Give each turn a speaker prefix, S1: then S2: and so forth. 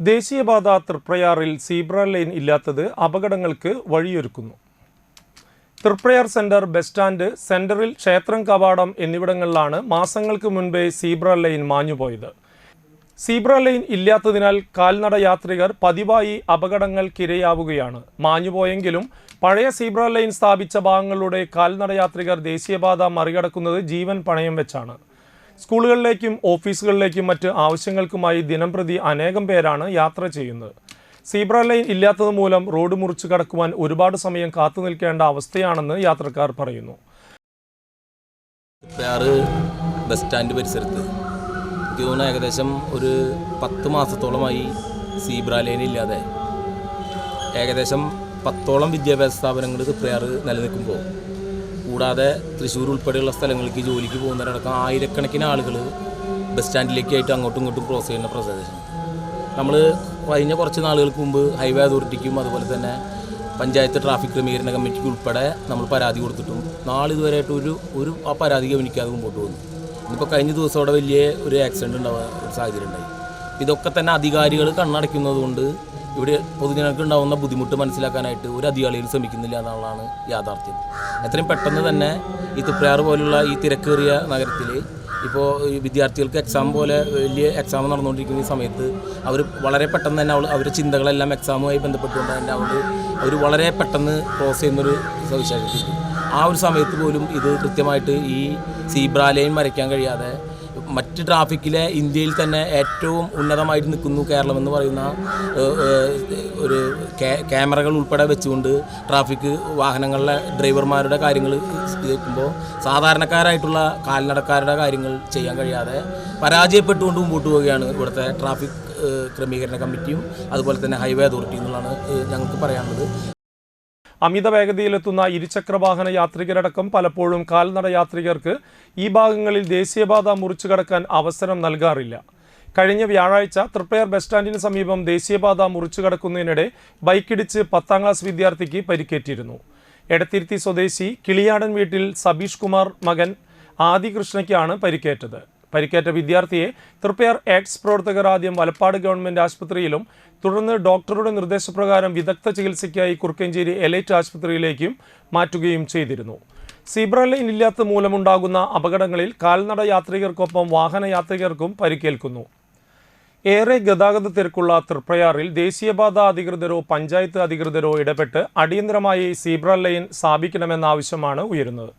S1: ദേശീയപാത തൃപ്രയാറിൽ zebra line ഇല്ലാത്തത് അപകടങ്ങൾക്ക് വഴിയൊരുക്കുന്നു. തൃപ്രയാർ സെന്റർ, ബസ് സ്റ്റാൻഡ്, സെന്ററിൽ ക്ഷേത്രം കവാടം എന്നിവിടങ്ങളിലാണ് മാസങ്ങൾക്ക് മുൻപേ സീബ്ര ലൈൻ മാഞ്ഞുപോയത്. സീബ്ര ലൈൻ ഇല്ലാത്തതിനാൽ കാൽനട യാത്രികർ പതിവായി അപകടങ്ങൾക്കിരയാവുകയാണ്. മാഞ്ഞുപോയെങ്കിലും പഴയ സീബ്ര ലൈൻ സ്ഥാപിച്ച ഭാഗങ്ങളിലൂടെ കാൽനട യാത്രികർ ദേശീയപാത മറികടക്കുന്നത് ജീവൻ പണയം വെച്ചാണ്. സ്കൂളുകളിലേക്കും ഓഫീസുകളിലേക്കും മറ്റ് ആവശ്യങ്ങൾക്കുമായി ദിനംപ്രതി അനേകം പേരാണ് യാത്ര ചെയ്യുന്നത്. സീബ്ര ലൈൻ ഇല്ലാത്തത് മൂലം റോഡ് മുറിച്ചു കടക്കുവാൻ ഒരുപാട് സമയം കാത്തു നിൽക്കേണ്ട അവസ്ഥയാണെന്ന് യാത്രക്കാർ പറയുന്നു.
S2: ബസ് സ്റ്റാൻഡ് പരിസരത്ത് എനിക്ക് തോന്നുന്നു ഏകദേശം ഒരു 10 മാസത്തോളമായി സീബ്ര ലൈൻ ഇല്ലാതെ. ഏകദേശം 10ഓളം വിദ്യാഭ്യാസ സ്ഥാപനങ്ങൾ തൃപ്രയാർ നിലനിൽക്കുമ്പോൾ, കൂടാതെ തൃശ്ശൂർ ഉൾപ്പെടെയുള്ള സ്ഥലങ്ങളിലേക്ക് ജോലിക്ക് പോകുന്നവരടക്കം ആയിരക്കണക്കിന് ആളുകൾ ബസ് സ്റ്റാൻഡിലേക്കായിട്ട് അങ്ങോട്ടും ഇങ്ങോട്ടും ക്രോസ് ചെയ്യുന്ന പ്രദേശം. നമ്മൾ കഴിഞ്ഞ കുറച്ച് നാളുകൾക്ക് മുമ്പ് ഹൈവേ അതോറിറ്റിക്കും അതുപോലെ തന്നെ പഞ്ചായത്ത് ട്രാഫിക് ക്രമീകരണ കമ്മിറ്റിക്ക് ഉൾപ്പെടെ നമ്മൾ പരാതി കൊടുത്തിട്ടും നാളിതുവരെയായിട്ട് ഒരു ആ പരാതി ഗവനിക്കാതെ മുമ്പോട്ട് പോകുന്നു. ഇന്നിപ്പോൾ കഴിഞ്ഞ ദിവസം അവിടെ വലിയ ഒരു ആക്സിഡൻറ്റ് ഉണ്ടാവുക ഒരു സാഹചര്യം ഉണ്ടായി. ഇതൊക്കെ തന്നെ അധികാരികൾ കണ്ണടയ്ക്കുന്നത് കൊണ്ട് ഇവിടെ പൊതുജനങ്ങൾക്ക് ഉണ്ടാകുന്ന ബുദ്ധിമുട്ട് മനസ്സിലാക്കാനായിട്ട് ഒരു അധികാരികൾ ശ്രമിക്കുന്നില്ല എന്നുള്ളതാണ് യാഥാർത്ഥ്യം. എത്രയും പെട്ടെന്ന് തന്നെ ഈ തൃപ്രയാർ പോലുള്ള ഈ തിരക്കേറിയ നഗരത്തിൽ ഇപ്പോൾ ഈ വിദ്യാർത്ഥികൾക്ക് എക്സാം പോലെ വലിയ എക്സാം നടന്നുകൊണ്ടിരിക്കുന്ന ഈ സമയത്ത് അവർ വളരെ പെട്ടെന്ന് തന്നെ അവരുടെ ചിന്തകളെല്ലാം എക്സാമുമായി ബന്ധപ്പെട്ടുകൊണ്ട് തന്നെ അവർ വളരെ പെട്ടെന്ന് ക്രോസ് ചെയ്യുന്നൊരു സവിശേഷത. ആ ഒരു സമയത്ത് പോലും ഇത് കൃത്യമായിട്ട് ഈ സീബ്ര ലൈൻ വരയ്ക്കാൻ കഴിയാതെ മറ്റ് ട്രാഫിക്കിലെ ഇന്ത്യയിൽ തന്നെ ഏറ്റവും ഉന്നതമായിട്ട് നിൽക്കുന്നു കേരളം എന്ന് പറയുന്ന ഒരു ക്യാമറകൾ ഉൾപ്പെടെ വെച്ചുകൊണ്ട് ട്രാഫിക് വാഹനങ്ങളിലെ ഡ്രൈവർമാരുടെ കാര്യങ്ങൾ കേൾക്കുമ്പോൾ സാധാരണക്കാരായിട്ടുള്ള കാൽനടക്കാരുടെ കാര്യങ്ങൾ ചെയ്യാൻ കഴിയാതെ പരാജയപ്പെട്ടുകൊണ്ട് മുമ്പോട്ട് പോവുകയാണ് ഇവിടുത്തെ ട്രാഫിക് ക്രമീകരണ കമ്മിറ്റിയും അതുപോലെ തന്നെ ഹൈവേ അതോറിറ്റി എന്നുള്ളതാണ് ഞങ്ങൾക്ക് പറയാനുള്ളത്.
S1: അമിത വേഗതയിലെത്തുന്ന ഇരുചക്രവാഹന യാത്രികരടക്കം പലപ്പോഴും കാൽനട യാത്രികർക്ക് ഈ ഭാഗങ്ങളിൽ ദേശീയപാത മുറിച്ചു കടക്കാൻ അവസരം നൽകാറില്ല. കഴിഞ്ഞ വ്യാഴാഴ്ച തൃപ്രയാർ ബസ് സ്റ്റാൻഡിന് സമീപം ദേശീയപാത മുറിച്ചു കടക്കുന്നതിനിടെ ബൈക്കിടിച്ച് 10ാം ക്ലാസ് വിദ്യാർത്ഥിക്ക് പരിക്കേറ്റിരുന്നു. എടത്തിരുത്തി സ്വദേശി കിളിയാടൻ വീട്ടിൽ സബീഷ് കുമാർ മകൻ ആദികൃഷ്ണയ്ക്കാണ് പരിക്കേറ്റത്. പരിക്കേറ്റ വിദ്യാർത്ഥിയെ തൃപ്രയാർ എക്സ് പ്രവർത്തകർ ആദ്യം വലപ്പാട് ഗവൺമെൻറ് ആശുപത്രിയിലും തുടർന്ന് ഡോക്ടറുടെ നിർദ്ദേശപ്രകാരം വിദഗ്ധ ചികിത്സയ്ക്കായി കുറുക്കഞ്ചേരി എലൈറ്റ് ആശുപത്രിയിലേക്കും മാറ്റുകയും ചെയ്തിരുന്നു. സീബ്ര ലൈൻ ഇല്ലാത്ത മൂലമുണ്ടാകുന്ന അപകടങ്ങളിൽ കാൽനട യാത്രികർക്കൊപ്പം വാഹന യാത്രികർക്കും പരിക്കേൽക്കുന്നു. ഏറെ ഗതാഗത തിരക്കുള്ള തൃപ്രയാറിൽ ദേശീയപാത അധികൃതരോ പഞ്ചായത്ത് അധികൃതരോ ഇടപെട്ട് അടിയന്തരമായി സീബ്ര ലൈൻ സ്ഥാപിക്കണമെന്ന ആവശ്യമാണ് ഉയരുന്നത്.